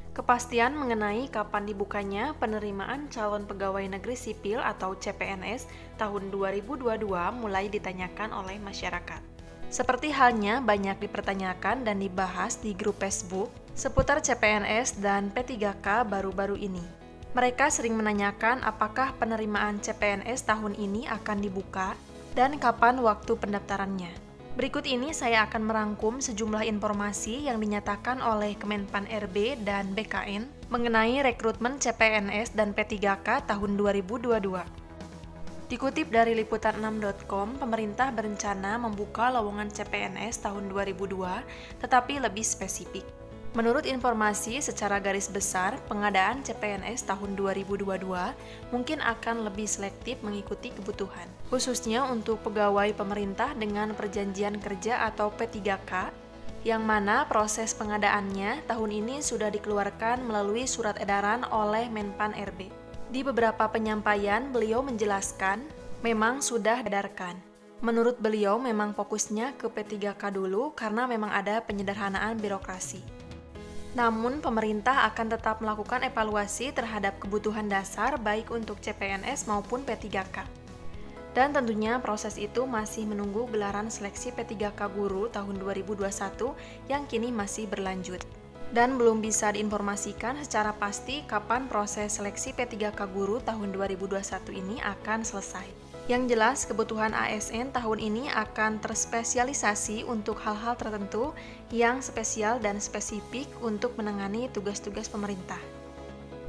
Kepastian mengenai kapan dibukanya penerimaan calon pegawai negeri sipil atau CPNS tahun 2022 mulai ditanyakan oleh masyarakat. Seperti halnya banyak dipertanyakan dan dibahas di grup Facebook seputar CPNS dan P3K baru-baru ini. Mereka sering menanyakan apakah penerimaan CPNS tahun ini akan dibuka dan kapan waktu pendaftarannya. Berikut ini saya akan merangkum sejumlah informasi yang dinyatakan oleh Kemenpan RB dan BKN mengenai rekrutmen CPNS dan P3K tahun 2022. Dikutip dari liputan6.com, pemerintah berencana membuka lowongan CPNS tahun 2002, tetapi lebih spesifik. Menurut informasi, secara garis besar, pengadaan CPNS tahun 2022 mungkin akan lebih selektif mengikuti kebutuhan, khususnya untuk pegawai pemerintah dengan perjanjian kerja atau P3K, yang mana proses pengadaannya tahun ini sudah dikeluarkan melalui surat edaran oleh Menpan RB. Di beberapa penyampaian, beliau menjelaskan memang sudah diedarkan. Menurut beliau memang fokusnya ke P3K dulu karena memang ada penyederhanaan birokrasi. Namun, pemerintah akan tetap melakukan evaluasi terhadap kebutuhan dasar baik untuk CPNS maupun P3K. Dan tentunya proses itu masih menunggu gelaran seleksi P3K guru tahun 2021 yang kini masih berlanjut. Dan belum bisa diinformasikan secara pasti kapan proses seleksi P3K guru tahun 2021 ini akan selesai. Yang jelas, kebutuhan ASN tahun ini akan terspesialisasi untuk hal-hal tertentu yang spesial dan spesifik untuk menangani tugas-tugas pemerintah.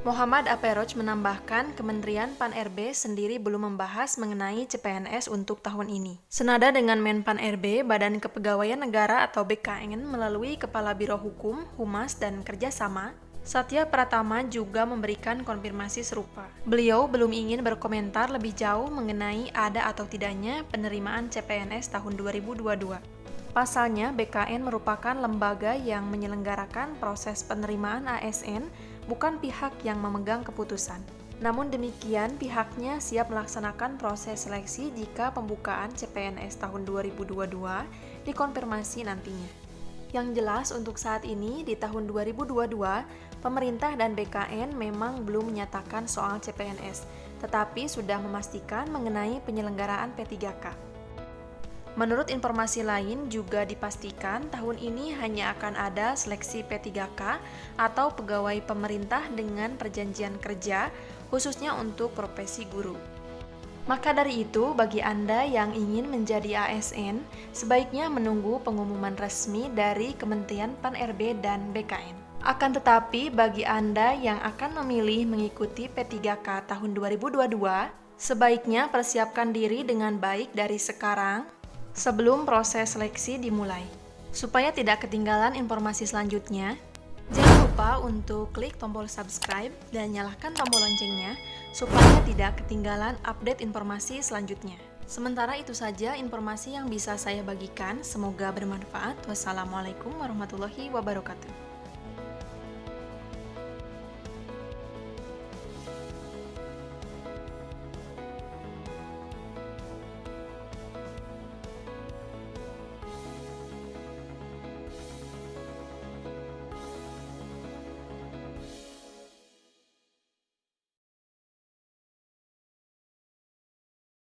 Muhammad Aperoj menambahkan, Kementerian Pan-RB sendiri belum membahas mengenai CPNS untuk tahun ini. Senada dengan Menpan RB, Badan Kepegawaian Negara atau BKN melalui Kepala Biro Hukum, Humas, dan Kerjasama, Satya Pratama juga memberikan konfirmasi serupa. Beliau belum ingin berkomentar lebih jauh mengenai ada atau tidaknya penerimaan CPNS tahun 2022. Pasalnya, BKN merupakan lembaga yang menyelenggarakan proses penerimaan ASN, bukan pihak yang memegang keputusan. Namun demikian, pihaknya siap melaksanakan proses seleksi jika pembukaan CPNS tahun 2022 dikonfirmasi nantinya. Yang jelas untuk saat ini, di tahun 2022, pemerintah dan BKN memang belum menyatakan soal CPNS, tetapi sudah memastikan mengenai penyelenggaraan P3K. Menurut informasi lain juga dipastikan tahun ini hanya akan ada seleksi P3K atau pegawai pemerintah dengan perjanjian kerja, khususnya untuk profesi guru. Maka dari itu, bagi Anda yang ingin menjadi ASN, sebaiknya menunggu pengumuman resmi dari Kementerian Pan-RB dan BKN. Akan tetapi, bagi Anda yang akan memilih mengikuti P3K tahun 2022, sebaiknya persiapkan diri dengan baik dari sekarang sebelum proses seleksi dimulai. Supaya tidak ketinggalan informasi selanjutnya, jangan lupa untuk klik tombol subscribe dan nyalakan tombol loncengnya supaya tidak ketinggalan update informasi selanjutnya. Sementara itu saja informasi yang bisa saya bagikan, semoga bermanfaat. Wassalamualaikum warahmatullahi wabarakatuh.